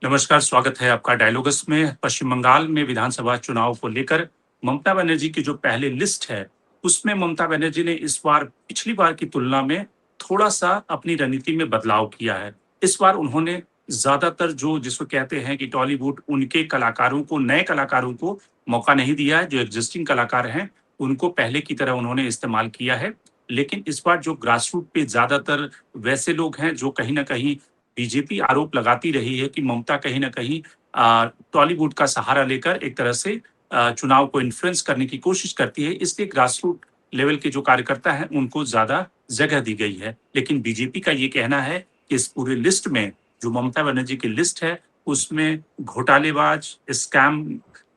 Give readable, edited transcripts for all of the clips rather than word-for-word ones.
नमस्कार, स्वागत है आपका डायलॉगस में। पश्चिम बंगाल में विधानसभा चुनाव को लेकर ममता बनर्जी की जो पहले लिस्ट है, उसमें ममता बनर्जी ने इस बार पिछली बार की तुलना में थोड़ा-सा अपनी रणनीति में बदलाव किया है। इस बार उन्होंने ज़्यादातर जो जिसको कहते हैं कि टॉलीवुड उनके कलाकारों को नए कलाकारों को मौका नहीं दिया है, जो एक्जिस्टिंग कलाकार हैं, उनको पहले की तरह उन्होंने इस्तेमाल किया है। लेकिन इस बार जो ग्रासरूट पे ज़्यादातर वैसे लोग हैं जो कहीं न कहीं बीजेपी आरोप लगाती रही है कि ममता कहीं न कहीं टॉलीवुड का सहारा लेकर एक तरह से चुनाव को इन्फ्लुएंस करने की कोशिश करती है, इसलिए ग्रासरूट लेवल के जो कार्यकर्ता हैं, उनको ज़्यादा जगह दी गई है। लेकिन बीजेपी का ये कहना है कि इस पूरे लिस्ट में जो ममता बनर्जी की लिस्ट है, उसमें घोटालेबाज, स्कैम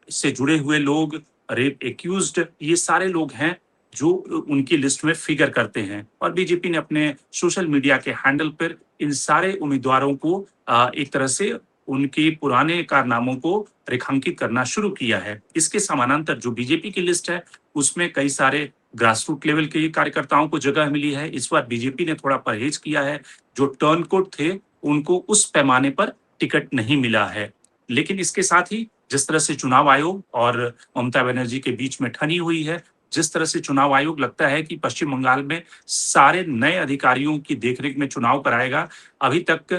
से जुड़े हुए लोग, रेप एक्यूज्ड ये सारे लोग हैं जो उनकी लिस्ट में फिगर करते हैं और बीजेपी ने अपने सोशल मीडिया के हैंडल पर इन सारे उम्मीदवारों को एक तरह से उनके पुराने कारनामों को रेखांकित करना शुरू किया है। इसके समानांतर जो बीजेपी की लिस्ट है, उसमें कई सारे ग्रासरूट लेवल के कार्यकर्ताओं को जगह मिली है। इस बार बीजेपी ने थोड़ा परहेज किया है। जो टर्नकोट थे, उनको उस पैमाने पर टिकट नहीं मिला है। लेकिन इसके साथ ही जिस तरह से चुनाव आयोग और ममता बनर्जी के बीच में ठनी हुई है, जिस तरह से चुनाव आयोग लगता है कि पश्चिम बंगाल में सारे नए अधिकारियों की देखरेख में चुनाव कराएगा। अभी तक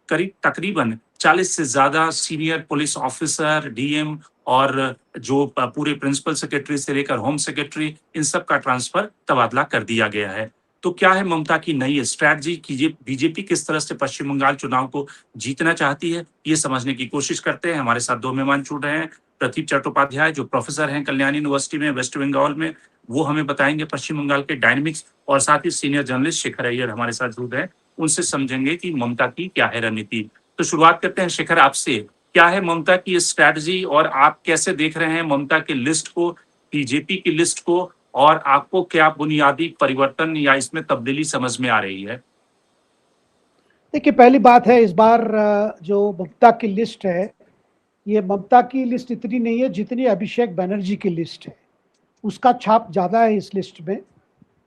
तकरीबन 40 से ज़्यादा सीनियर पुलिस ऑफिसर, डीएम और जो पूरे प्रिंसिपल सेक्रेटरी से लेकर होम सेक्रेटरी, इन सब का ट्रांसफर तबादला कर दिया गया है। तो क्या है ममता की नई स्ट्रैटेजी कि ये बीजेपी किस तरह से पश्चिम बंगाल चुनाव को जीतना चाहती है, ये समझने की कोशिश करते हैं। हमारे साथ 2 मेहमान जुड़ रहे हैं। प्रदीप चट्टोपाध्याय जो प्रोफेसर हैं कल्याणी यूनिवर्सिटी में वेस्ट बंगाल में, वो हमें बताएँगे पश्चिम बंगाल के डायनामिक्स और साथ ही सीनियर जर्नलिस्ट शेखर अय्यर हमारे साथ जुड़ रहे हैं। उनसे समझेंगे कि ममता की क्या है रणनीति। तो शुरुआत करते हैं शेखर आपसे। क्या है ममता की स्ट्रैटेजी और आप कैसे देख रहे हैं ममता की लिस्ट को, बीजेपी की लिस्ट को और आपको क्या बुनियादी परिवर्तन या इसमें तब्दीली समझ में आ रही है? देखिए, पहली बात है इस बार जो ममता की लिस्ट है, ये ममता की लिस्ट इतनी नहीं है जितनी अभिषेक बनर्जी की लिस्ट है। उसका छाप ज़्यादा है इस लिस्ट में,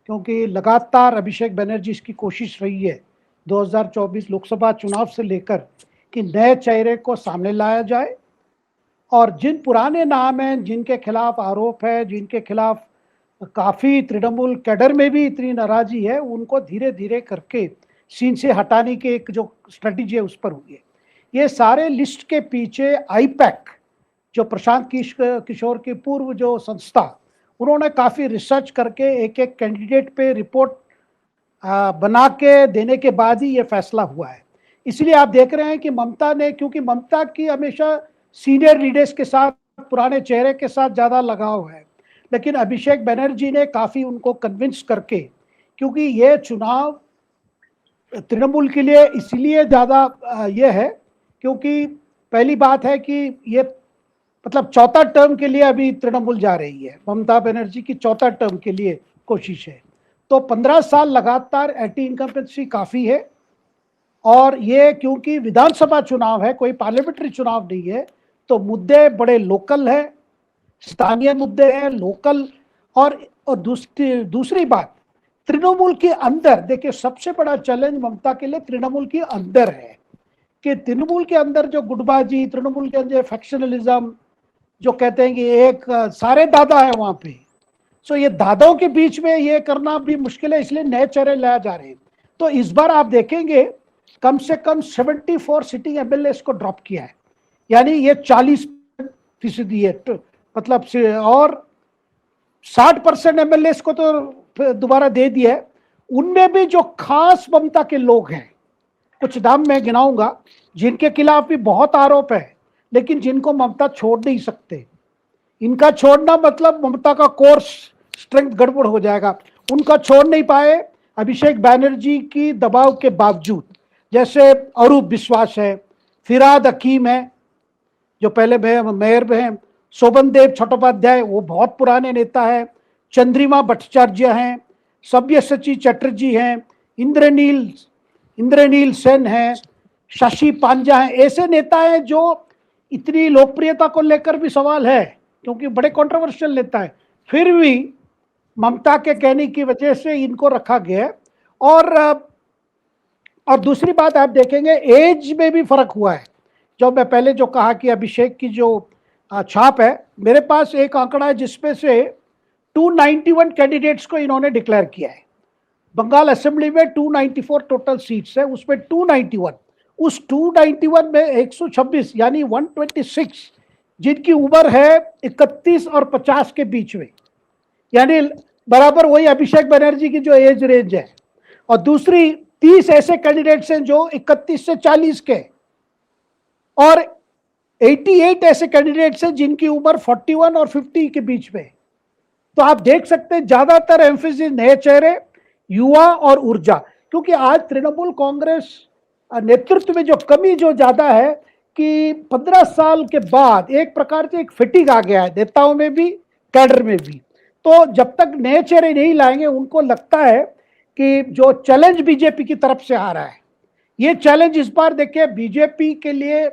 क्योंकि लगातार अभिषेक बनर्जी इसकी कोशिश रही है 2024 लोकसभा चुनाव से लेकर कि नए चेहरे को सामने लाया जाए और जिन पुराने नाम हैं, जिनके खिलाफ आरोप है, जिनके खिलाफ काफ़ी तृणमूल कैडर में भी इतनी नाराज़गी है, उनको धीरे धीरे करके सीन से हटाने की एक जो स्ट्रेटजी है उस पर हुई है। ये सारे लिस्ट के पीछे आईपैक, जो प्रशांत किशोर की पूर्व जो संस्था, उन्होंने काफ़ी रिसर्च करके एक एक कैंडिडेट पे रिपोर्ट बना के देने के बाद ही ये फैसला हुआ है। इसलिए आप देख रहे हैं कि ममता ने, क्योंकि ममता की हमेशा सीनियर लीडर्स के साथ, पुराने चेहरे के साथ ज़्यादा लगाव है, लेकिन अभिषेक बनर्जी ने काफ़ी उनको कन्विंस करके, क्योंकि ये चुनाव तृणमूल के लिए इसलिए ज़्यादा ये है क्योंकि पहली बात है कि ये मतलब चौथा टर्म के लिए अभी तृणमूल जा रही है। ममता बनर्जी की चौथा टर्म के लिए कोशिश है, तो 15 साल लगातार एंटी इनकम्बेंसी काफ़ी है। और ये क्योंकि विधानसभा चुनाव है, कोई पार्लियामेंट्री चुनाव नहीं है, तो मुद्दे बड़े लोकल है, स्थानीय मुद्दे हैं, लोकल। और दूसरी बात, तृणमूल के अंदर देखिए, सबसे बड़ा चैलेंज ममता के लिए तृणमूल के अंदर है कि तृणमूल के अंदर जो गुटबाजी, तृणमूल के अंदर फैक्शनलिज्म, जो कहते हैं कि एक सारे दादा है वहां पे, सो ये दादाओं के बीच में ये करना भी मुश्किल है, इसलिए नए चेहरे लाए जा रहे हैं। तो इस बार आप देखेंगे कम से कम 74 सिटिंग एमएलए को ड्रॉप किया है, यानी ये 40% है, मतलब और 60% एमएलए को तो दोबारा दे दिया है। उनमें भी जो खास ममता के लोग हैं, कुछ नाम मैं गिनाऊंगा, जिनके खिलाफ भी बहुत आरोप है लेकिन जिनको ममता छोड़ नहीं सकते। इनका छोड़ना मतलब ममता का कोर्स स्ट्रेंथ गड़बड़ हो जाएगा। उनका छोड़ नहीं पाए अभिषेक बनर्जी की दबाव के बावजूद, जैसे अरूप विश्वास है, फिराद हकीम है जो पहले मेयर में है, शोभनदेव चट्टोपाध्याय वो बहुत पुराने नेता है, चंद्रिमा भट्टाचार्य हैं, सब्यसाची चटर्जी हैं, इंद्रनील सेन हैं, शशि पांजा हैं। ऐसे नेता हैं जो इतनी लोकप्रियता को लेकर भी सवाल है क्योंकि बड़े कंट्रोवर्शियल नेता है, फिर भी ममता के कहने की वजह से इनको रखा गया है। और दूसरी बात आप देखेंगे एज में भी फर्क हुआ है, जो मैं पहले जो कहा कि अभिषेक की जो छाप है, मेरे पास एक आंकड़ा है जिसमें से 291 कैंडिडेट्स को इन्होंने डिक्लेयर किया है। बंगाल असेंबली में 294 टोटल सीट्स है, उसमें 291, उस 291 में 126 यानी 126 जिनकी उम्र है 31 और 50 के बीच में, यानी बराबर वही अभिषेक बनर्जी की जो एज रेंज है। और दूसरी 30 ऐसे कैंडिडेट्स हैं जो 31 से 40 के, और 88 ऐसे कैंडिडेट्स हैं जिनकी उम्र 41 और 50 के बीच में। तो आप देख सकते हैं ज्यादातर एम्फेसिस नए चेहरे, युवा और ऊर्जा, क्योंकि आज तृणमूल कांग्रेस नेतृत्व में जो कमी जो ज्यादा है कि 15 साल के बाद एक प्रकार से एक फिटिंग आ गया है नेताओं में भी, कैडर में भी। तो जब तक नए चेहरे नहीं लाएंगे, उनको लगता है कि जो चैलेंज बीजेपी की तरफ से आ रहा है, ये चैलेंज इस बार देखिए बीजेपी के लिए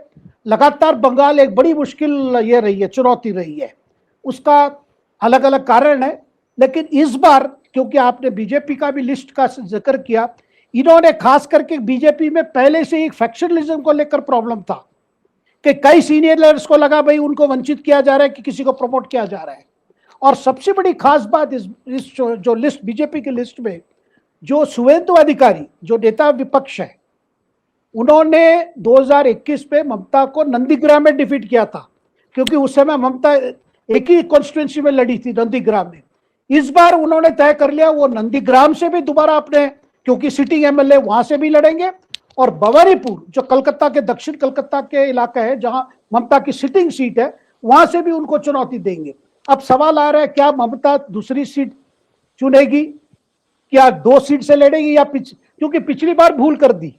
लगातार बंगाल एक बड़ी मुश्किल ये रही है, चुनौती रही है। उसका अलग अलग कारण है, लेकिन इस बार क्योंकि आपने बीजेपी का भी लिस्ट का जिक्र किया, इन्होंने खास करके बीजेपी में पहले से एक फैक्शनलिज्म को लेकर प्रॉब्लम था कि कई सीनियर लीडर्स को लगा भाई उनको वंचित किया जा रहा है कि किसी को प्रमोट किया जा रहा है। और सबसे बड़ी खास बात इस जो लिस्ट बीजेपी की लिस्ट में, जो शुवेंदु अधिकारी जो नेता विपक्ष है, उन्होंने 2021 में ममता को नंदीग्राम में डिफीट किया था, क्योंकि उस समय ममता एक ही कॉन्स्टिट्यूंसी में लड़ी थी, नंदीग्राम में। इस बार उन्होंने तय कर लिया वो नंदीग्राम से भी दोबारा अपने, क्योंकि सिटिंग एमएलए वहां से भी लड़ेंगे, और भवानीपुर जो कलकत्ता के दक्षिण कलकत्ता के इलाका है जहां ममता की सिटिंग सीट है, वहां से भी उनको चुनौती देंगे। अब सवाल आ रहा है क्या ममता दूसरी सीट चुनेगी, क्या 2 सीट से लड़ेगी, या क्योंकि पिछली बार भूल कर दी,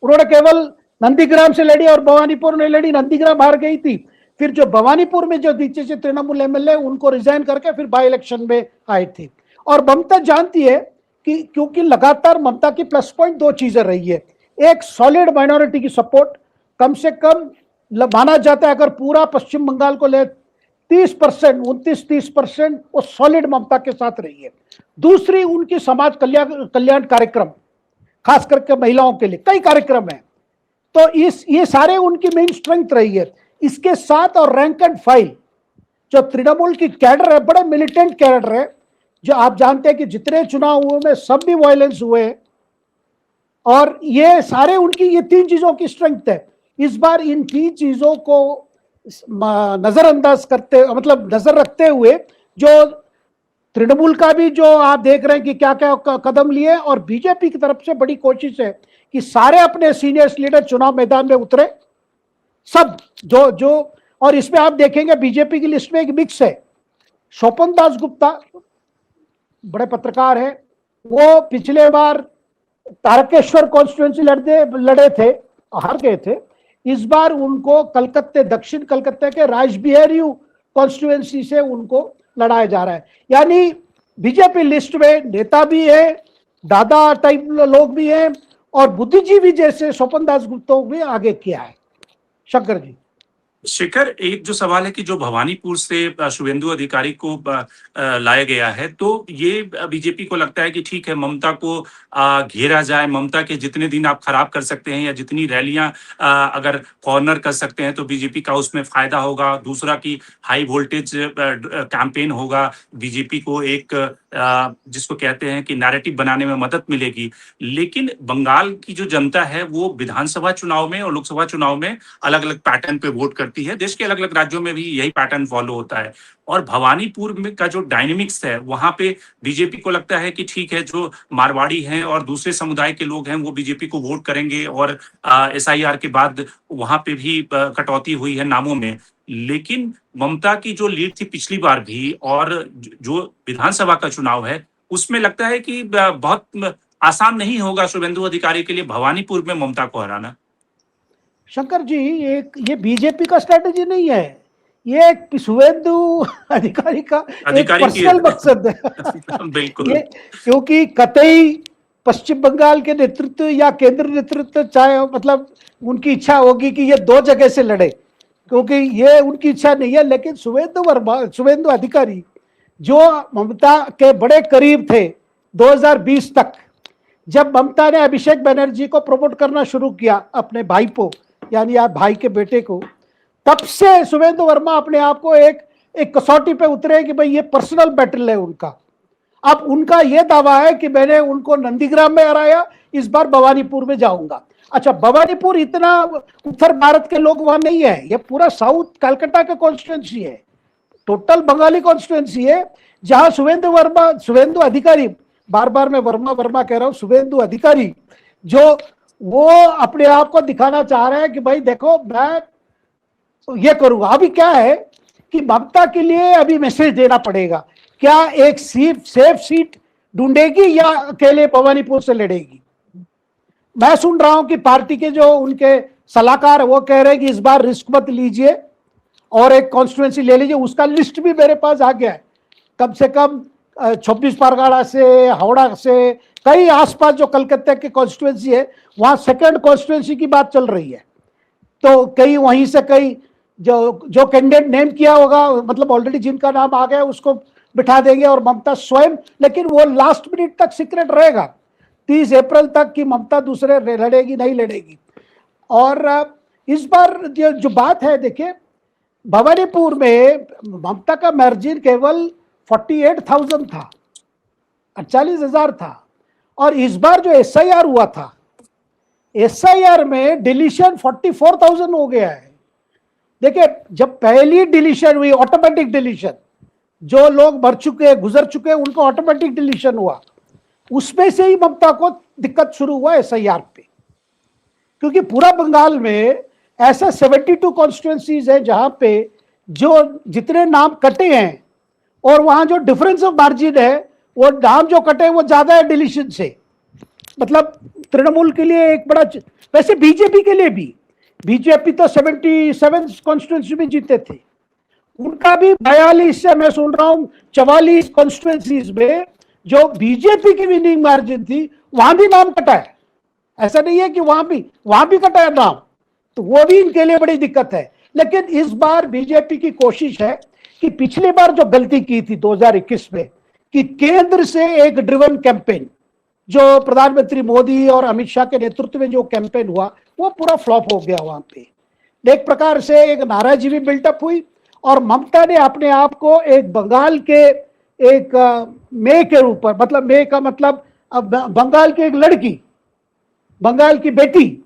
उन्होंने केवल नंदीग्राम से लड़ी और भवानीपुर नहीं लड़ी, नंदीग्राम हार गई थी। फिर जो भवानीपुर में जो नीचे से तृणमूल एमएलए उनको रिजाइन करके फिर बाई इलेक्शन में आए थे। और ममता जानती है कि क्योंकि लगातार ममता की प्लस पॉइंट 2 चीजें रही है, एक सॉलिड माइनॉरिटी की सपोर्ट, कम से कम माना जाता है अगर पूरा पश्चिम बंगाल को ले 30%, 29-30% वो सॉलिड ममता के साथ रही है। दूसरी उनकी समाज कल्याण कार्यक्रम, खास करके महिलाओं के लिए कई कार्यक्रम है, तो ये सारे उनकी मेन स्ट्रेंथ रही है। इसके साथ और रैंक एंड फाइल जो तृणमूल की कैडर है, बड़े मिलिटेंट कैडर है, जो आप जानते हैं कि जितने चुनाव हुए में सब भी वायलेंस हुए, और ये सारे उनकी ये 3 चीजों की स्ट्रेंथ है। इस बार इन 3 चीजों को नजरअंदाज करते, मतलब नजर रखते हुए, जो तृणमूल का भी जो आप देख रहे हैं कि क्या क्या कदम लिए, और बीजेपी की तरफ से बड़ी कोशिश है कि सारे अपने सीनियर लीडर चुनाव मैदान में उतरे, सब जो और इसमें आप देखेंगे बीजेपी की लिस्ट में एक मिक्स है। स्वपन दास गुप्ता बड़े पत्रकार हैं, वो पिछले बार तारकेश्वर कॉन्स्टिट्यूंसी लड़े थे, हार गए थे। इस बार उनको कलकत्ते, दक्षिण कलकत्ते के राजबिहारी कॉन्स्टिट्यूंसी से उनको लड़ाया जा रहा है। यानी बीजेपी लिस्ट में नेता भी है, दादा टाइप लोग भी हैं, और बुद्धिजीवी जैसे स्वपन दास गुप्ता भी आगे किया है। शंकर जी। शिखर, एक जो सवाल है कि जो भवानीपुर से शुवेंदु अधिकारी को लाया गया है, तो ये बीजेपी को लगता है कि ठीक है, ममता को घेरा जाए, ममता के जितने दिन आप खराब कर सकते हैं या जितनी रैलियां अगर कॉर्नर कर सकते हैं तो बीजेपी का उसमें फायदा होगा। दूसरा कि हाई वोल्टेज कैंपेन होगा, बीजेपी को एक जिसको कहते हैं कि नैरेटिव बनाने में मदद मिलेगी। लेकिन बंगाल की जो जनता है वो विधानसभा चुनाव में और लोकसभा चुनाव में अलग अलग पैटर्न पे वोट करती है। देश के अलग अलग राज्यों में भी यही पैटर्न फॉलो होता है, और भवानीपुर में का जो डायनेमिक्स है वहां पे बीजेपी को लगता है कि ठीक है, जो मारवाड़ी हैं और दूसरे समुदाय के लोग हैं वो बीजेपी को वोट करेंगे, और एसआईआर के बाद वहां पे भी कटौती हुई है नामों में। लेकिन ममता की जो लीड थी पिछली बार भी, और जो विधानसभा का चुनाव है उसमें लगता है कि बहुत आसान नहीं होगा शुवेंदु अधिकारी के लिए भवानीपुर में ममता को हराना। शंकर जी, ये बीजेपी का स्ट्रेटेजी नहीं है, ये एक शुवेंदु अधिकारी का एक पर्सनल मकसद है। बिल्कुल। ये क्योंकि कतई पश्चिम बंगाल के नेतृत्व या केंद्र नेतृत्व चाहे, मतलब उनकी इच्छा होगी कि ये 2 जगह से लड़े, क्योंकि ये उनकी इच्छा नहीं है। लेकिन शुवेंदु अधिकारी जो ममता के बड़े करीब थे 2020 तक, जब ममता ने अभिषेक बनर्जी को प्रमोट करना शुरू किया अपने भाई को, यानी आप भाई के बेटे को, तब से शुभेंदु वर्मा अपने आप को एक कसौटी पे उतरे कि भाई ये पर्सनल बैटल है उनका। अब उनका यह दावा है कि मैंने उनको नंदीग्राम में हराया, इस बार भवानीपुर में जाऊंगा। अच्छा, भवानीपुर इतना उत्तर भारत के लोग वहां नहीं है, ये पूरा साउथ कलकत्ता का कॉन्स्टिट्यूंसी है, टोटल बंगाली कॉन्स्टिट्यूंसी है, जहां शुभेंदु अधिकारी, बार बार मैं वर्मा वर्मा कह रहा हूं, शुभेंदु अधिकारी, जो वो अपने आप को दिखाना चाह रहे हैं कि भाई देखो मैं ये करूंगा। अभी क्या है कि ममता के लिए अभी मैसेज देना पड़ेगा, क्या एक सेफ सीट ढूंढेगी या अकेले भवानीपुर से लड़ेगी। मैं सुन रहा हूं कि पार्टी के जो उनके सलाहकार वो कह रहे हैं कि इस बार रिस्क मत लीजिए और एक कॉन्स्टिट्यूएंसी ले लीजिए। उसका लिस्ट भी मेरे पास आ गया है, कम से कम 26 परगना से, हावड़ा से, कई आसपास जो कलकत्ता के कॉन्स्टिट्यूएंसी है वहां सेकंड कॉन्स्टिट्यूएंसी की बात चल रही है। तो कई वहीं से कई जो कैंडिडेट नेम किया होगा, मतलब ऑलरेडी जिनका नाम आ गया उसको बिठा देंगे और ममता स्वयं, लेकिन वो लास्ट मिनट तक सीक्रेट रहेगा 30 अप्रैल तक कि ममता दूसरे लड़ेगी नहीं लड़ेगी। और इस बार जो बात है, देखिए भवानीपुर में ममता का मार्जिन केवल 48,000 था, 48,000 था। और इस बार जो SIR हुआ था, SIR में डिलीशन 44,000 हो गया है। देखिए जब पहली डिलीशन हुई, ऑटोमेटिक डिलीशन, जो लोग मर चुके गुजर चुके उनको ऑटोमेटिक डिलीशन हुआ, उसमें से ही ममता को दिक्कत शुरू हुआ SIR पे। क्योंकि पूरा बंगाल में ऐसा 72 कॉन्स्टिट्यूएंसीज है जहां पे जो जितने नाम कटे हैं और वहां जो डिफरेंस ऑफ मार्जिन है, वो नाम जो कटे वो ज्यादा है डिलीशन से। मतलब तृणमूल के लिए एक बड़ा, वैसे बीजेपी के लिए भी, बीजेपी तो 77 कॉन्स्टिट्यूएंसी में जीते थे, उनका भी 42 से मैं सुन रहा हूं 44 कॉन्स्टिट्यूएंसीज में जो बीजेपी की विनिंग मार्जिन थी वहां भी नाम कटा है। ऐसा नहीं है कि वहां भी कटा है नाम, तो वो भी इनके लिए बड़ी दिक्कत है। लेकिन इस बार बीजेपी की कोशिश है कि पिछली बार जो गलती की थी 2021 में, कि केंद्र से एक ड्रिवन कैंपेन, जो प्रधानमंत्री मोदी और अमित शाह के नेतृत्व में जो कैंपेन हुआ वो पूरा फ्लॉप हो गया। वहां पे एक प्रकार से एक नाराजगी भी बिल्टअप हुई और ममता ने अपने आप को एक बंगाल के एक मे के ऊपर, मतलब मे का मतलब बंगाल की एक लड़की, बंगाल की बेटी,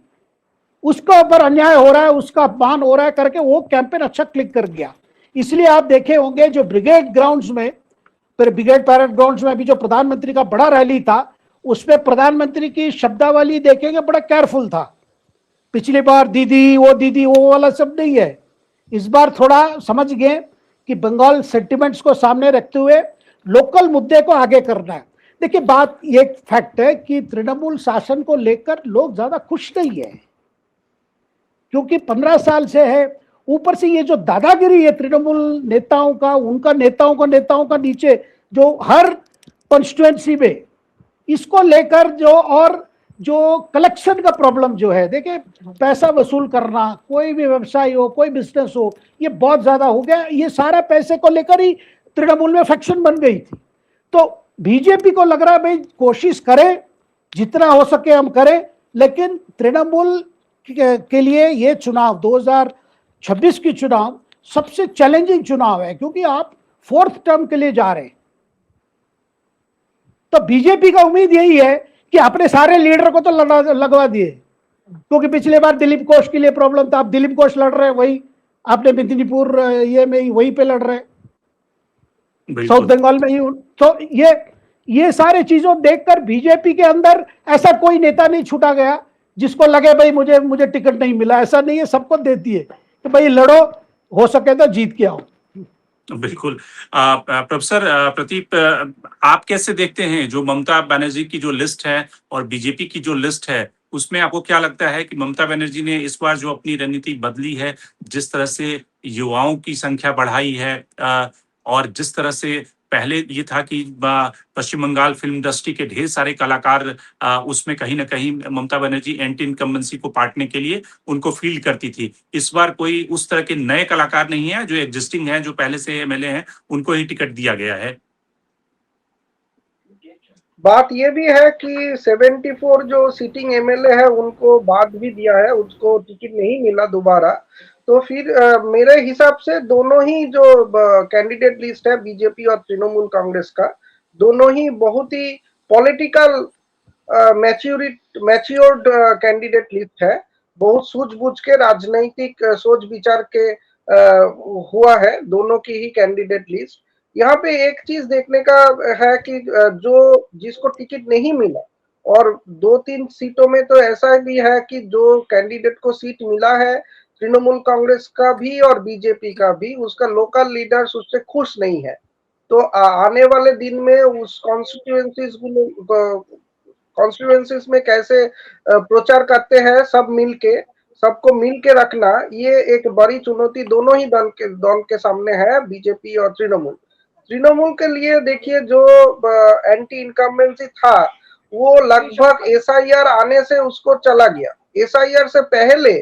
उसका ऊपर अन्याय हो रहा है, उसका अपमान हो रहा है करके वो कैंपेन अच्छा क्लिक कर गया। इसलिए आप देखे होंगे जो ब्रिगेड ग्राउंड्स में, फिर ब्रिगेड पैरेड ग्राउंड्स में अभी जो प्रधानमंत्री का बड़ा रैली था, उसमें प्रधानमंत्री की शब्दावली देखेंगे बड़ा केयरफुल था। पिछली बार दीदी वो वाला सब नहीं है। इस बार थोड़ा समझ गए कि बंगाल सेंटिमेंट्स को सामने रखते हुए लोकल मुद्दे को आगे करना है। देखिए बात ये फैक्ट है कि तृणमूल शासन को लेकर लोग ज्यादा खुश नहीं है, क्योंकि 15 साल से है। ऊपर से ये जो दादागिरी है तृणमूल नेताओं का, उनका नेताओं का नीचे जो हर कॉन्स्टिट्यूएंसी में, इसको लेकर जो कलेक्शन का प्रॉब्लम जो है, देखिए पैसा वसूल करना, कोई भी व्यवसाय हो, कोई बिजनेस हो, ये बहुत ज्यादा हो गया। ये सारे पैसे को लेकर ही तृणमूल में फैक्शन बन गई थी। तो बीजेपी को लग रहा है भाई कोशिश करें, जितना हो सके हम करें, लेकिन तृणमूल के लिए ये चुनाव 2026 की चुनाव सबसे चैलेंजिंग चुनाव है, क्योंकि आप 4th टर्म के लिए जा रहे हैं। तो बीजेपी का उम्मीद यही है कि अपने सारे लीडर को तो लगवा दिए, क्योंकि पिछले बार दिलीप घोष के लिए प्रॉब्लम था, अब दिलीप घोष लड़ रहे हैं, वही आपने मेदिनीपुर ये में वहीं पे लड़ रहे हैं, साउथ बंगाल में ही। तो ये सारे चीजों देखकर बीजेपी के अंदर ऐसा कोई नेता नहीं छूटा गया जिसको लगे भाई मुझे टिकट नहीं मिला। ऐसा नहीं है, सबको देती है कि भाई लड़ो, हो सके तो जीत के आओ। बिल्कुल। प्रोफेसर प्रदीप, आप कैसे देखते हैं जो ममता बनर्जी की जो लिस्ट है और बीजेपी की जो लिस्ट है, उसमें आपको क्या लगता है कि ममता बनर्जी ने इस बार जो अपनी रणनीति बदली है, जिस तरह से युवाओं की संख्या बढ़ाई है, और जिस तरह से पहले ये था कि पश्चिम बंगाल फिल्म इंडस्ट्री के ढेर सारे कलाकार उसमें कहीं ना कहीं ममता बनर्जी एंटी इनकम्बेंसी को पाटने के लिए उनको फील्ड करती थी। इस बार कोई उस तरह के नए कलाकार नहीं है, जो एग्जिस्टिंग हैं, जो पहले से MLA हैं, उनको ही टिकट दिया गया है। बात ये भी है कि 74 जो सिटिंग एमएलए है उनको बाद भी दिया है, उसको टिकट नहीं मिला दोबारा। तो फिर मेरे हिसाब से दोनों ही जो कैंडिडेट लिस्ट है बीजेपी और तृणमूल कांग्रेस का, दोनों ही बहुत ही पॉलिटिकल मैच्योर्ड कैंडिडेट लिस्ट है। बहुत सूझबूझ के राजनीतिक सोच विचार के हुआ है दोनों की ही कैंडिडेट लिस्ट। यहाँ पे एक चीज देखने का है कि जो जिसको टिकट नहीं मिला, और 2-3 सीटों में तो ऐसा भी है कि जो कैंडिडेट को सीट मिला है तृणमूल कांग्रेस का भी और बीजेपी का भी, उसका लोकल लीडर्स उससे खुश नहीं है। तो आने वाले दिन में उस कॉन्स्टिट्यूएंसीज में कैसे प्रचार करते हैं सब मिलके, सबको मिल के रखना, ये एक बड़ी चुनौती दोनों ही दल के सामने है, बीजेपी और तृणमूल। तृणमूल के लिए देखिए जो एंटी इनकम्बेंसी था वो लगभग एसआईआर आने से उसको चला गया। एसआईआर से पहले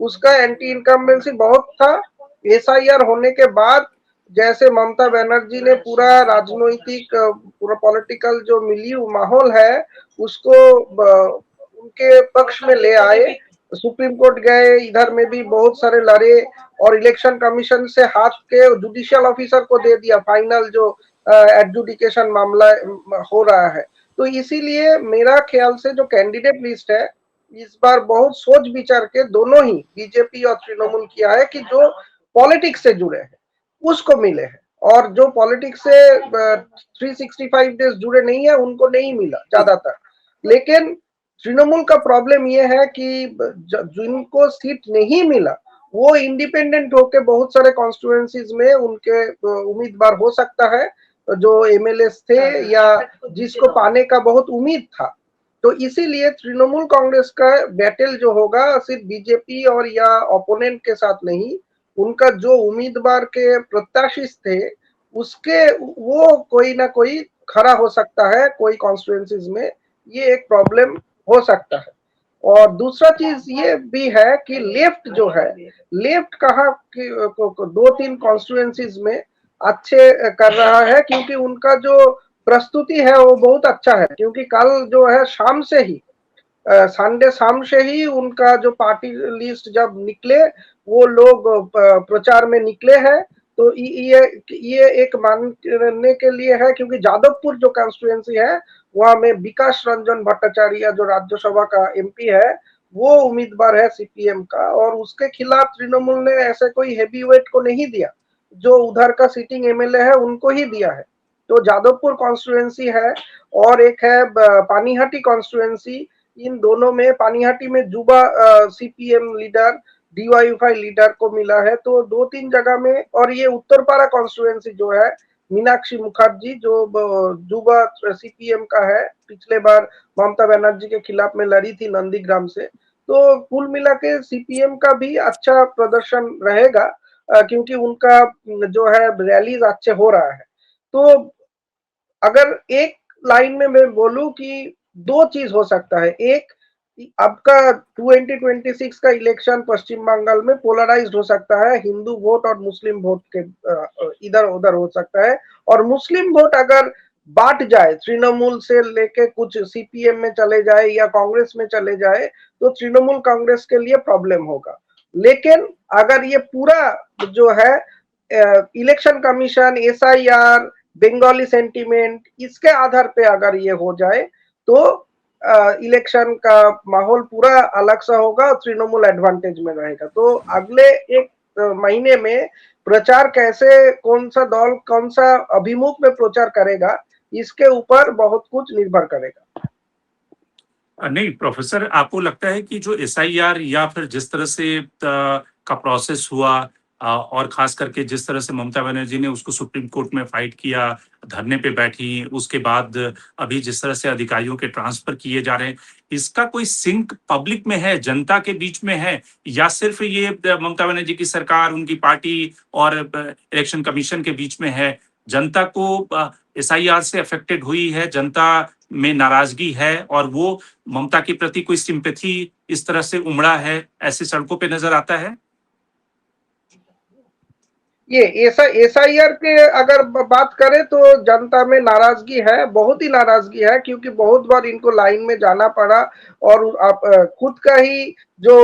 उसका एंटी इनकम्बेंसी बहुत था। एसआईआर होने के बाद जैसे ममता बनर्जी ने पूरा राजनीतिक पूरा पॉलिटिकल जो मिलियू माहौल है उसको उनके पक्ष में ले आए, सुप्रीम कोर्ट गए, इधर में भी बहुत सारे लड़े, और इलेक्शन कमीशन से हाथ के जुडिशियल ऑफिसर को दे दिया फाइनल जो एडजुडिकेशन मामला हो रहा है। तो इसीलिए मेरा ख्याल से जो कैंडिडेट लिस्ट है इस बार बहुत सोच विचार के दोनों ही बीजेपी और तृणमूल किया है कि जो पॉलिटिक्स से जुड़े हैं उसको मिले हैं, और जो पॉलिटिक्स से 365 डेज जुड़े नहीं है उनको नहीं मिला ज्यादातर। लेकिन तृणमूल का प्रॉब्लम ये है कि जिनको सीट नहीं मिला वो इंडिपेंडेंट होके बहुत सारे कॉन्स्टिट्यूएंसीज में उनके उम्मीदवार हो सकता है जो एमएलए थे या जिसको पाने का बहुत उम्मीद था। तो इसीलिए तृणमूल कांग्रेस का बैटल जो होगा सिर्फ बीजेपी और या ओपोनेंट के साथ नहीं, उनका जो उम्मीदवार के प्रत्याशी थे उसके वो कोई ना कोई खड़ा हो सकता है कोई कॉन्स्टिट्यूएंसीज में, ये एक प्रॉब्लम हो सकता है। और दूसरा चीज ये भी है कि लेफ्ट जो है, लेफ्ट कहा कि 2-3 कॉन्स्टिट्यूएंसीज में अच्छे कर रहा है, क्योंकि उनका जो प्रस्तुति है वो बहुत अच्छा है। क्योंकि कल जो है शाम से ही संडे शाम से ही उनका जो पार्टी लिस्ट जब निकले वो लोग प्रचार में निकले हैं। तो ये एक मानने के लिए है, क्योंकि जादवपुर जो कॉन्स्टिट्यूएंसी है वहां में विकास रंजन भट्टाचार्य जो राज्यसभा का एमपी है वो उम्मीदवार है सीपीएम का, और उसके खिलाफ तृणमूल ने ऐसे कोई हेवी वेट को नहीं दिया, जो उधर का सिटिंग एमएलए है उनको ही दिया है। तो जादवपुर कॉन्स्टिट्यूएंसी है, और एक है पानीहाटी कॉन्स्टिट्यूएंसी। इन दोनों में पानीहाटी में जुबा सीपीएम लीडर डीवाईएफआई लीडर को मिला है, तो 2-3 जगह में। और ये उत्तरपाड़ा कॉन्स्टिट्यूएंसी जो है मीनाक्षी मुखर्जी जो जुबा सीपीएम का है, पिछले बार ममता बनर्जी के खिलाफ में लड़ी थी नंदीग्राम से। तो कुल मिला के सीपीएम का भी अच्छा प्रदर्शन रहेगा, क्योंकि उनका जो है रैलीज अच्छे हो रहा है। तो अगर एक लाइन में मैं बोलूं कि दो चीज हो सकता है, एक आपका 2026 का इलेक्शन पश्चिम बंगाल में पोलराइज्ड हो सकता है, हिंदू वोट और मुस्लिम वोट के इधर उधर हो सकता है। और मुस्लिम वोट अगर बांट जाए, तृणमूल से लेके कुछ सीपीएम में चले जाए या कांग्रेस में चले जाए, तो तृणमूल कांग्रेस के लिए प्रॉब्लम होगा। लेकिन अगर ये पूरा जो है election commission, SIR, Bengali sentiment, इसके आधार पे अगर ये हो जाए तो इलेक्शन का माहौल पूरा अलग सा होगा, तृणमूल एडवांटेज में रहेगा। तो अगले एक महीने में प्रचार कैसे, कौन सा दल कौन सा अभिमुख में प्रचार करेगा, इसके ऊपर बहुत कुछ निर्भर करेगा। नहीं प्रोफेसर, आपको लगता है कि जो एसआईआर या फिर जिस तरह से का प्रोसेस हुआ, और खास करके जिस तरह से ममता बनर्जी ने उसको सुप्रीम कोर्ट में फाइट किया, धरने पे बैठी, उसके बाद अभी जिस तरह से अधिकारियों के ट्रांसफर किए जा रहे हैं, इसका कोई सिंक पब्लिक में है, जनता के बीच में है, या सिर्फ ये ममता बनर्जी की सरकार, उनकी पार्टी और इलेक्शन कमीशन के बीच में है? जनता को एसआईआर से अफेक्टेड हुई है, जनता में नाराजगी है, और वो ममता के प्रति कोई सिंपैथी इस तरह से उमड़ा है, ऐसे सड़कों पे नजर आता है? ये एसआईआर के अगर बात करें तो जनता में नाराजगी है, बहुत ही नाराजगी है, क्योंकि बहुत बार इनको लाइन में जाना पड़ा और आप खुद का ही जो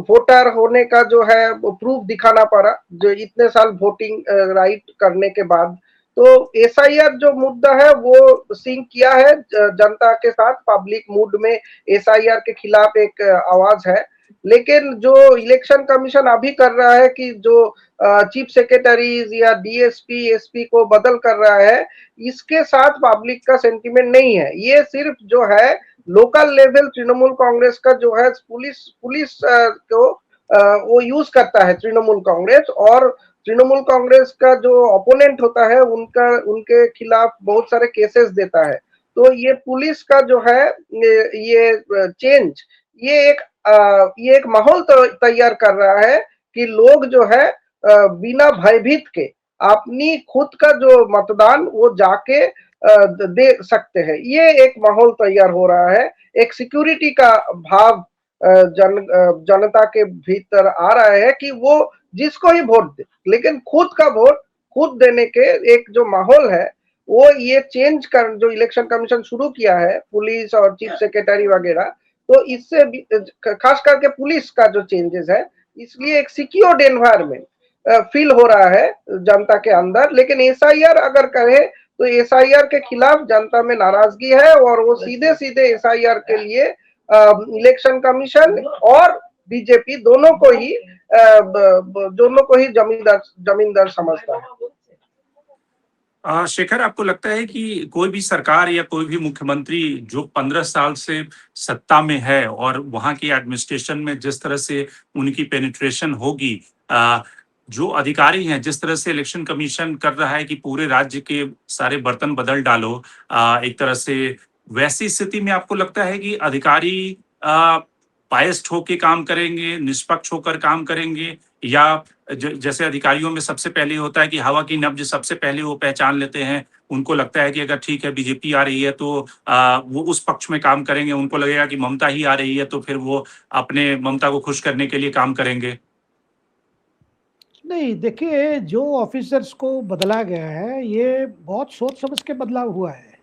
वोटर होने का जो है वो प्रूफ दिखाना पड़ा, जो इतने साल वोटिंग राइट करने के बाद। तो एसआईआर जो मुद्दा है वो सिंक किया है जनता के साथ, पब्लिक मूड में एसआईआर के खिलाफ एक आवाज है। लेकिन जो इलेक्शन कमीशन अभी कर रहा है कि जो चीफ सेक्रेटरीज या डीएसपी एसपी को बदल कर रहा है, इसके साथ पब्लिक का सेंटीमेंट नहीं है। ये सिर्फ जो है लोकल लेवल तृणमूल कांग्रेस का जो है पुलिस को वो यूज करता है तृणमूल कांग्रेस, और तृणमूल कांग्रेस का जो ओपोनेंट होता है उनके खिलाफ बहुत सारे केसेस देता है। तो ये पुलिस का जो है ये चेंज, ये एक माहौल तैयार कर रहा है कि लोग जो है बिना भयभीत के अपनी खुद का जो मतदान वो जाके दे सकते हैं। ये एक माहौल तैयार हो रहा है, एक सिक्योरिटी का भाव जनता के भीतर आ रहा है कि वो जिसको ही वोट दे, लेकिन खुद का वोट खुद देने के एक जो माहौल है वो ये चेंज कर जो इलेक्शन कमीशन शुरू किया है, पुलिस और चीफ सेक्रेटरी वगैरह, तो इससे खास करके पुलिस का जो चेंजेस है, इसलिए एक सिक्योर्ड एनवायरनमेंट फील हो रहा है जनता के अंदर। लेकिन एसआईआर अगर कहे तो एसआईआर के खिलाफ जनता में नाराजगी है और वो सीधे सीधे एसआईआर के लिए इलेक्शन कमीशन और बीजेपी दोनों को ही जमींदार समझता है। शेखर, आपको लगता है कि कोई भी सरकार या कोई भी मुख्यमंत्री जो 15 साल से सत्ता में है और वहां की एडमिनिस्ट्रेशन में जिस तरह से उनकी पेनिट्रेशन होगी, जो अधिकारी हैं जिस तरह से इलेक्शन कमीशन कर रहा है कि पूरे राज्य के सारे बर्तन बदल डालो, एक तरह से, वैसी स्थिति में आपको लगता है कि अधिकारी बायस्ड होकर काम करेंगे, निष्पक्ष होकर काम करेंगे, या जैसे अधिकारियों में सबसे पहले होता है कि हवा की नब्ज सबसे पहले वो पहचान लेते हैं, उनको लगता है कि अगर ठीक है बीजेपी आ रही है तो वो उस पक्ष में काम करेंगे, उनको लगेगा कि ममता ही आ रही है तो फिर वो अपने ममता को खुश करने के लिए काम करेंगे? नहीं, देखिए, जो ऑफिसर्स को बदला गया है ये बहुत सोच समझ के बदलाव हुआ है।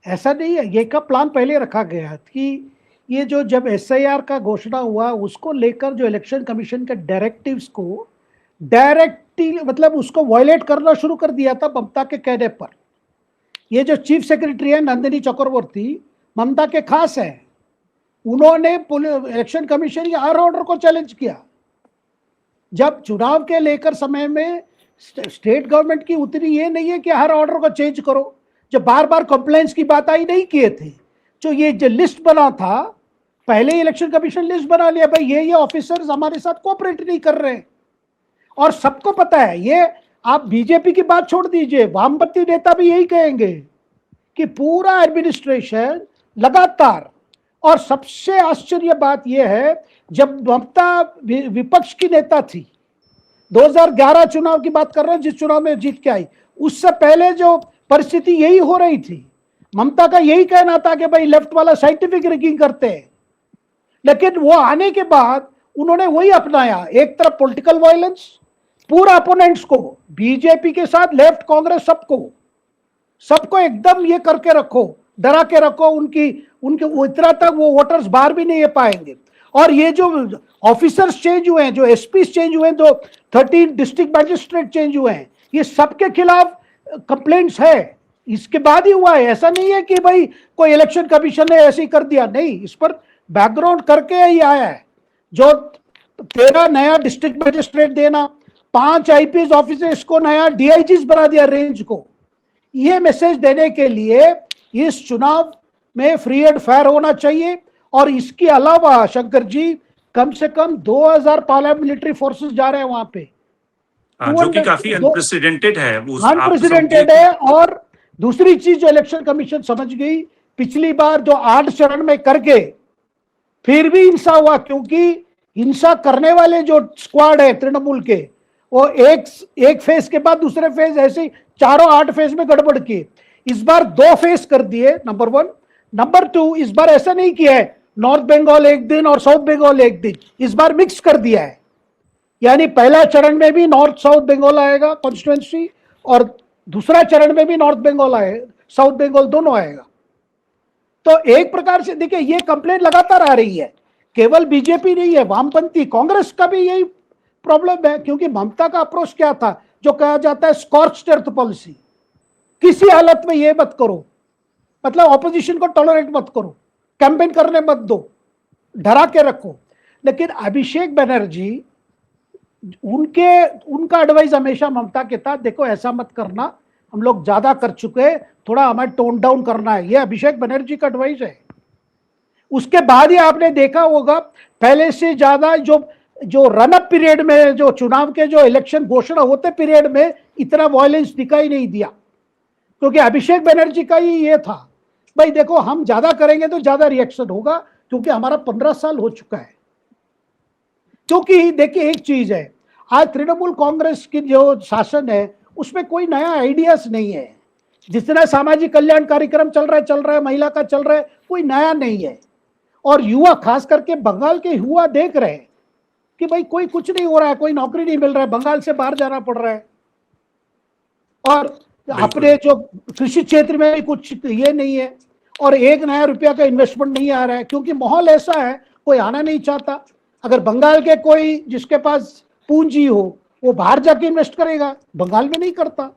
ऐसा नहीं है, ये का प्लान पहले रखा गया है कि ये जो जब एसआईआर का घोषणा हुआ उसको लेकर जो इलेक्शन कमीशन के डायरेक्टिव्स को डायरेक्टली मतलब उसको वायलेट करना शुरू कर दिया था ममता के कहने पर। ये जो चीफ सेक्रेटरी है नंदिनी चक्रवर्ती, ममता के खास है, उन्होंने इलेक्शन कमीशन के हर ऑर्डर को चैलेंज किया। जब चुनाव के लेकर समय में स्टेट गवर्नमेंट की उतनी ये नहीं है कि हर ऑर्डर को चेंज करो, जब बार बार कंप्लेंट्स की बात आई नहीं किए थे। जो ये जो लिस्ट बना था, पहले इलेक्शन कमीशन लिस्ट बना लिया, भाई ये ऑफिसर्स हमारे साथ कोऑपरेट नहीं कर रहे हैं, और सबको पता है। ये आप बीजेपी की बात छोड़ दीजिए, वामपंथी नेता भी यही कहेंगे कि पूरा एडमिनिस्ट्रेशन लगातार, और सबसे आश्चर्य बात यह है जब ममता विपक्ष की नेता थी, 2011 चुनाव की बात कर रहे हैं जिस चुनाव में जीत के आई, उससे पहले जो परिस्थिति यही हो रही थी, ममता का यही कहना था कि भाई लेफ्ट वाला साइंटिफिक रैंकिंग करते हैं। लेकिन वो आने के बाद उन्होंने वही अपनाया, एक तरफ पॉलिटिकल वायलेंस, पूरा अपोनेंट्स को, बीजेपी के साथ लेफ्ट कांग्रेस, सबको एकदम ये करके रखो, डरा के रखो, उनके इतना तक वो वोटर्स बाहर भी नहीं पाएंगे। और ये जो ऑफिसर्स चेंज हुए हैं, जो एसपी चेंज हुए हैं, जो 13 डिस्ट्रिक्ट मजिस्ट्रेट चेंज हुए हैं, ये सबके खिलाफ कंप्लेंट्स है, इसके बाद ही हुआ है। ऐसा नहीं है कि भाई कोई इलेक्शन कमीशन ने ऐसे ही कर दिया, नहीं, इस पर बैकग्राउंड करके ही आया है। जो 13 नया डिस्ट्रिक्ट मजिस्ट्रेट देना, 5 आईपीएस ऑफिसर्स को नया डीआईजीज बना दिया रेंज को, ये मैसेज देने के लिए इस चुनाव में फ्री एंड फेयर होना चाहिए। और इसके अलावा शंकर जी, कम से कम 2000 पारामिलिट्री फोर्सेस जा रहे हैं वहां पे, जो कि काफी अनप्रेसिडेंटेड है। अनप्रेसिडेंटेड है। और दूसरी चीज जो इलेक्शन कमीशन समझ गई, पिछली बार जो 8 चरण में करके फिर भी हिंसा हुआ, क्योंकि हिंसा करने वाले जो स्क्वाड है तृणमूल के, वो एक फेज के बाद दूसरे फेज, ऐसे चारों 8 फेज में गड़बड़ की। इस बार 2 फेज कर दिए, नंबर 1। नंबर 2, इस बार ऐसा नहीं किया है नॉर्थ बंगाल एक दिन और साउथ बंगाल एक दिन, इस बार मिक्स कर दिया है। यानी पहला चरण में भी नॉर्थ साउथ बंगाल आएगा कॉन्स्टिट्यूएंसी, और दूसरा चरण में भी नॉर्थ बंगाल आएगा, साउथ बंगाल दोनों आएगा। तो एक प्रकार से देखिए ये कंप्लेंट लगातार आ रही है, केवल बीजेपी नहीं है, वामपंथी कांग्रेस का भी यही प्रॉब्लम है। क्योंकि ममता का अप्रोच क्या था, जो कहा जाता है स्कॉर्च्ड अर्थ पॉलिसी, किसी हालत में ये मत करो, मतलब ऑपोजिशन को टॉलरेट मत करो, कैंपेन करने मत दो, डरा के रखो। लेकिन अभिषेक बनर्जी उनका एडवाइस हमेशा ममता के था, देखो ऐसा मत करना, हम लोग ज्यादा कर चुके हैं, थोड़ा हमें टोन डाउन करना है, ये अभिषेक बनर्जी का एडवाइस है। उसके बाद ही आपने देखा होगा पहले से ज्यादा जो रन अप पीरियड में, जो चुनाव के जो इलेक्शन घोषणा होते पीरियड में इतना वायलेंस दिखाई नहीं दिया, क्योंकि अभिषेक बनर्जी का ही ये था, भाई देखो हम ज्यादा करेंगे तो ज्यादा रिएक्शन होगा, क्योंकि हमारा 15 साल हो चुका है। क्योंकि देखिए एक चीज है, आज तृणमूल कांग्रेस की जो शासन है उसमें कोई नया आइडियाज नहीं है, जितना सामाजिक कल्याण कार्यक्रम चल रहा है, महिला का चल रहा है, कोई नया नहीं है। और युवा, खास करके बंगाल के युवा देख रहे हैं कि भाई कोई कुछ नहीं हो रहा है, कोई नौकरी नहीं मिल रहा है, बंगाल से बाहर जाना पड़ रहा है, और अपने जो कृषि क्षेत्र में भी कुछ ये नहीं है, और एक नया रुपया का इन्वेस्टमेंट नहीं आ रहा है, क्योंकि माहौल ऐसा है कोई आना नहीं चाहता। अगर बंगाल के कोई जिसके पास पूंजी हो वो बाहर जाके इन्वेस्ट करेगा, बंगाल में नहीं करता।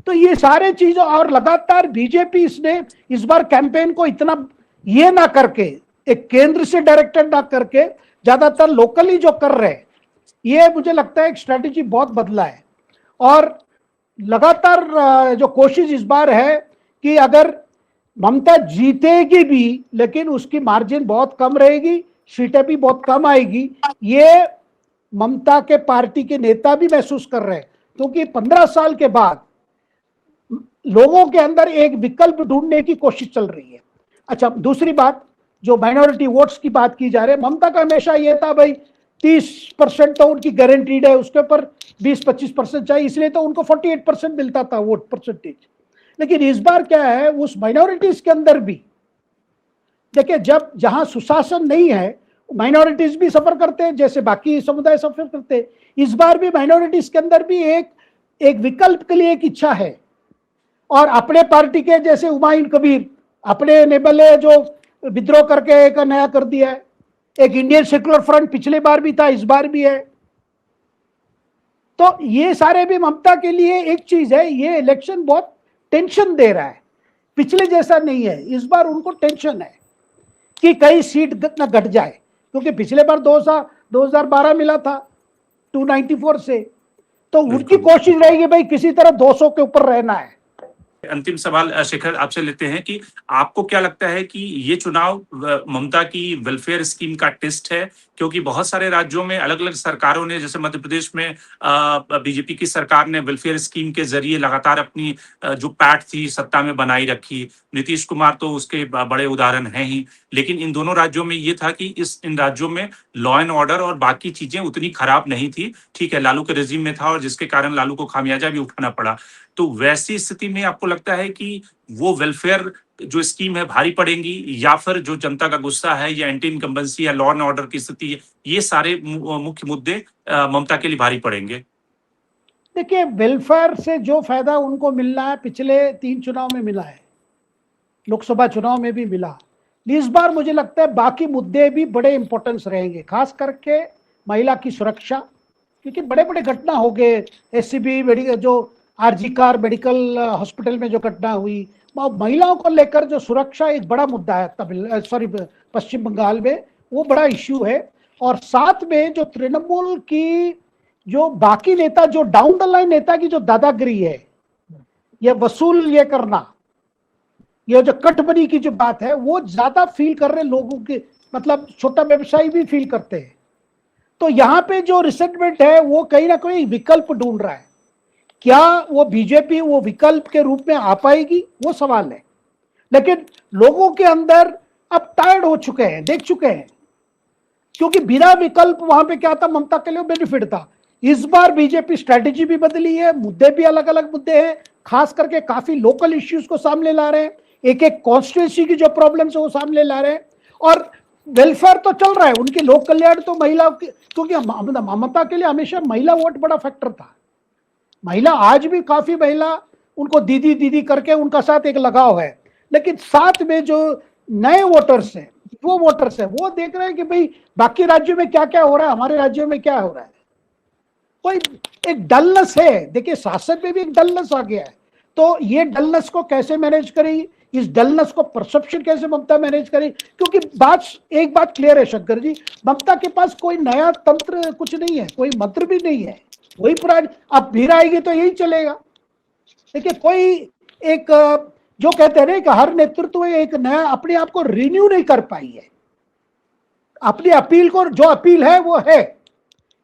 तो ये सारे चीजों, और लगातार बीजेपी इसने इस बार कैंपेन को इतना ये ना करके, एक केंद्र से डायरेक्टेड ना करके, ज्यादातर लोकली जो कर रहे हैं, ये मुझे लगता है एक स्ट्रेटेजी बहुत बदला है। और लगातार जो कोशिश इस बार है कि अगर ममता जीतेगी भी, लेकिन उसकी मार्जिन बहुत कम रहेगी, सीटें भी बहुत कम आएगी, ये ममता के पार्टी के नेता भी महसूस कर रहे हैं। क्योंकि 15 साल के बाद लोगों के अंदर एक विकल्प ढूंढने की कोशिश चल रही है। अच्छा, दूसरी बात, जो माइनॉरिटी वोट्स की बात की जा रही है, ममता का हमेशा ये था भाई 30% तो उनकी गारंटीड है, उसके ऊपर 20-25% चाहिए, इसलिए तो उनको 48% मिलता था वोट परसेंटेज। लेकिन इस बार क्या है, उस माइनॉरिटीज के अंदर भी देखिए, जब जहां सुशासन नहीं है माइनॉरिटीज भी सफर करते हैं, जैसे बाकी समुदाय सफर करते हैं, इस बार भी माइनॉरिटीज के अंदर भी एक विकल्प के लिए एक इच्छा है। और अपने पार्टी के जैसे हुमायूं कबीर अपने नेबले जो विद्रोह करके एक नया कर दिया है, एक इंडियन सेक्युलर फ्रंट पिछले बार भी था, इस बार भी है। तो ये सारे भी ममता के लिए एक चीज है, ये इलेक्शन बहुत टेंशन दे रहा है, पिछले जैसा नहीं है। इस बार उनको टेंशन है कि कई सीट न घट जाए, क्योंकि पिछले बार 2012 मिला था 294 से, तो उनकी कोशिश रहेगी भाई किसी तरह 200 के ऊपर रहना है। अंतिम सवाल शेखर आपसे लेते हैं कि आपको क्या लगता है कि ये चुनाव ममता की वेलफेयर स्कीम का टेस्ट है? क्योंकि बहुत सारे राज्यों में अलग अलग सरकारों ने, जैसे मध्य प्रदेश में बीजेपी की सरकार ने वेलफेयर स्कीम के जरिए लगातार अपनी जो पैठ थी सत्ता में बनाई रखी। नीतीश कुमार तो उसके बड़े उदाहरण हैं ही, लेकिन इन दोनों राज्यों में ये था कि इन राज्यों में लॉ एंड ऑर्डर और बाकी चीजें उतनी खराब नहीं थी। ठीक है, लालू के रेजिम में था और जिसके कारण लालू को खामियाजा भी उठाना पड़ा। तो वैसी स्थिति में आपको लगता है कि वो वेलफेयर जो स्कीम है भारी पड़ेंगी, या फिर जो जनता का गुस्सा है या एंटी इनकम्बेंसी या लॉ एंड ऑर्डर की स्थिति है, ये सारे मुख्य मुद्दे ममता के लिए भारी पड़ेंगे? देखिए, वेलफेयर से जो फायदा उनको मिलना है पिछले 3 चुनाव में मिला है, लोकसभा चुनाव में भी मिला। इस बार मुझे लगता है बाकी मुद्दे भी बड़े इंपॉर्टेंस रहेंगे, खास करके महिला की सुरक्षा, क्योंकि बड़े बड़े घटना हो गए, एससीबी मेडिकल, जो आरजी कार मेडिकल हॉस्पिटल में जो घटना हुई, महिलाओं को लेकर जो सुरक्षा एक बड़ा मुद्दा है पश्चिम बंगाल में, वो बड़ा इश्यू है। और साथ में जो तृणमूल की जो बाकी नेता, जो डाउन द लाइन नेता की जो दादागिरी है, ये वसूल ये करना, ये जो कटबनी की जो बात है, वो ज्यादा फील कर रहे लोगों के, मतलब छोटा व्यवसायी भी फील करते हैं। तो यहाँ पे जो रिसेंटमेंट है वो कहीं ना कहीं विकल्प ढूंढ रहा है। क्या वो बीजेपी वो विकल्प के रूप में आ पाएगी, वो सवाल है। लेकिन लोगों के अंदर अब टायर्ड हो चुके हैं, देख चुके हैं, क्योंकि बिना विकल्प वहां पे क्या था, ममता के लिए बेनिफिट था। इस बार बीजेपी स्ट्रैटेजी भी बदली है, मुद्दे भी अलग अलग मुद्दे हैं, खास करके काफी लोकल इश्यूज को सामने ला रहे हैं, एक एक कॉन्स्टिट्यूएंसी की जो प्रॉब्लम्स है वो सामने ला रहे हैं। और वेलफेयर तो चल रहा है, उनके लोक कल्याण तो महिला क्योंकि ममता के लिए हमेशा महिला वोट बड़ा फैक्टर था। महिला आज भी काफी महिला उनको दीदी दीदी करके उनका साथ एक लगाव है, लेकिन साथ में जो नए वोटर्स हैं, वो वोटर्स हैं, वो देख रहे हैं कि भाई बाकी राज्यों में क्या क्या हो रहा है, हमारे राज्यों में क्या हो रहा है। कोई एक डलनेस है, देखिए शासन में भी एक डलनेस आ गया है, तो ये डलनेस को कैसे मैनेज करेगी, इस डलनेस को परसेप्शन कैसे ममता मैनेज करे, क्योंकि एक बात क्लियर है शंकर जी, ममता के पास कोई नया तंत्र कुछ नहीं है, कोई मंत्र भी नहीं है, वही पुरानी, अब भीड़ आएगी तो यही चलेगा। देखिए कोई एक जो कहते हैं ना कि हर नेतृत्व एक नया अपने आप को रिन्यू नहीं कर पाई है, अपनी अपील को, जो अपील है वो है,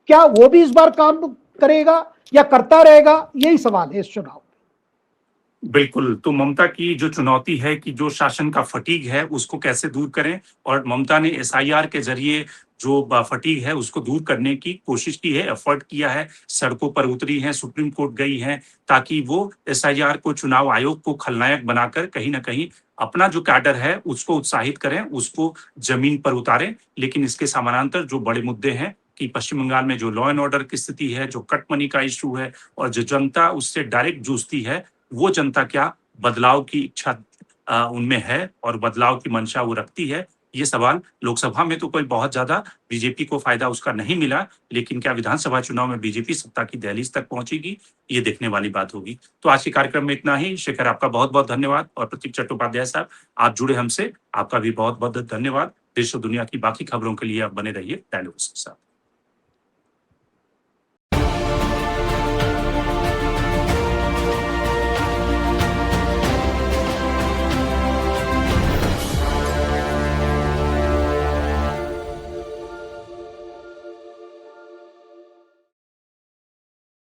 क्या वो भी इस बार काम करेगा या करता रहेगा, यही सवाल है इस चुनाव। बिल्कुल, तो ममता की जो चुनौती है कि जो शासन का फटीग है उसको कैसे दूर करें, और ममता ने एसआईआर के जरिए जो फटीग है उसको दूर करने की कोशिश की है, एफर्ट किया है, सड़कों पर उतरी हैं, सुप्रीम कोर्ट गई हैं, ताकि वो एसआईआर को, चुनाव आयोग को खलनायक बनाकर कहीं न कहीं अपना जो कैडर है उसको उत्साहित करें, उसको जमीन पर उतारें। लेकिन इसके समानांतर जो बड़े मुद्दे हैं कि पश्चिम बंगाल में जो लॉ एंड ऑर्डर की स्थिति है, जो कट मनी का इश्यू है और जो जनता उससे डायरेक्ट जूझती है, वो जनता क्या बदलाव की इच्छा उनमें है और बदलाव की मंशा वो रखती है। ये सवाल लोकसभा में तो कोई बहुत ज्यादा बीजेपी को फायदा उसका नहीं मिला, लेकिन क्या विधानसभा चुनाव में बीजेपी सत्ता की दहलीज तक पहुंचेगी, ये देखने वाली बात होगी। तो आज के कार्यक्रम में इतना ही। शेखर, आपका बहुत बहुत धन्यवाद, और प्रतीक चट्टोपाध्याय साहब, आप जुड़े हमसे, आपका भी बहुत बहुत धन्यवाद। देश और दुनिया की बाकी खबरों के लिए आप बने रहिए डायलॉग्स के साथ।